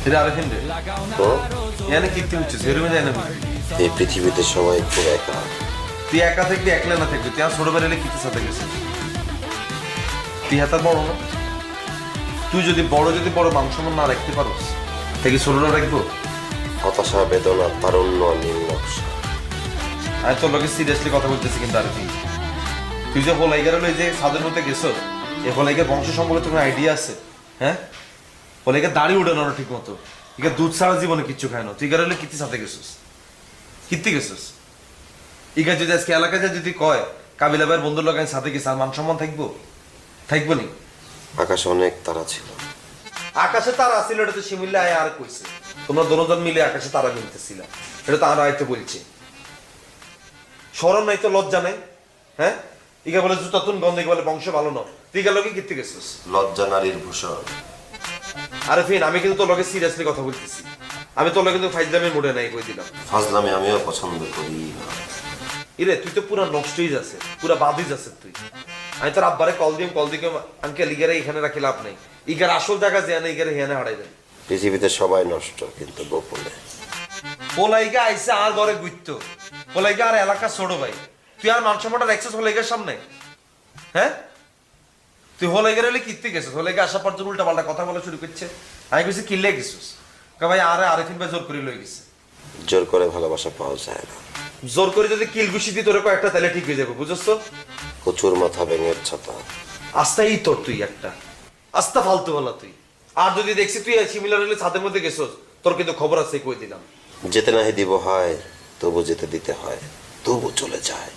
এটা আরেকদিন রে তো এখানে কীর্তি হচ্ছে সেরকম যায় না এই পৃথিবীতে সবাই খুব একা। তুই একা থাকবি একলা না থাকবি তুই আর ছোট বেড়ে কীর্তির সাথে গেছিস তুই হাতার বড় না তুই যদি বড় মাংসমান না রাখতে পারোস তাকে ছোটরা রাখবো হতাশা, বেদনা, তারুণ্য, নীল নকশা। আমি তোর লোকে সিরিয়াসলি কথা বলতেছি কিন্তু আর কি তুই যে হোলাইগার হলো যে সাদের মধ্যে গেছো এই হোলাইগার বংশ সম্পর্কে তোমার আইডিয়া আছে হ্যাঁ হোলাইগার দাড়ি উঠে না ঠিক মতো ইকা দুধ ছাড়া জীবনে কিচ্ছু খায় না তুই গার হলে কীর্তি সাথে গেছিস কীর্তি গেছিস ইকা যদি আজকে এলাকায় যা যদি কয় কাবিলা ভাইয়ের বন্ধুর লোক আমি সাথে গেছি আর মান সম্মান থাকবো নি আকাশে অনেক তারা ছিল। আকাশে তারা ছিল এটা তো শিমিল্লা আয় আর কইছে তোমরা দুজন মিলে আকাশে তারা কিনতেছিল এটা তো আর আয়তে বলছে শরম নাই তো লজ্জা নাই হ্যাঁ ইকা বলে জুতা তুন গন্ধ বলে বংশ ভালো ন তুই গেল কি কীর্তি গেছিস লজ্জা নারীর ভূষণ। আরে ফিন আমি কিন্তু তোর লগে সিরিয়াসলি কথা বলতেছি আমি তোর লগে কিন্তু ফাইজলামের মুডে নাই কই দিলাম ফাজলামি আমিও পছন্দ করি না। ইরে তুই তো পুরা নষ্টই যাচ্ছে পুরা বাদই যাচ্ছে তুই আমি তোর আব্বারে কল দিকে আঙ্কেল ইগারে এখানে রাখি লাভ নেই ইগার আসল জায়গা যে না ইগারে হেনে হারাই দেন পৃথিবীতে সবাই নষ্ট, কিন্তু গোপনে। পোলাইগা আইসে আর ঘরে গুইতো পোলাইগা আর এলাকা ছোট ভাই তুই আর মান সম্মানটা রাখছিস হোলাইগার সামনে হ্যাঁ তুই হোলাইগার হলে কীর্তি গেছিস হোলাইগা আসার পর তোর উল্টা পাল্টা কথা বলা শুরু করছে আমি কইছি কিল্লে গেছিস ভাই আরেকদিন ভাই জোর করে লই গেছে জোর করে ভালোবাসা পাওয়া যায় না। জোর করে যদি কিল ঘুষি দিই তোর কয়েকটা তাহলে ঠিক হয়ে যাবে বুঝছ তো কচুর মাথা ব্যাঙের ছাতা। আস্তাই তোর তুই একটা আস্তা ফালতু বলা তুই আর যদি দেখছি তুই সিমিলার হলে ছাদের মধ্যে গেছিস তোর কিন্তু খবর আছে কই দিলাম যেতে নাহি দিব হয়, তবু যেতে দিতে হয়, তবু চলে যায়।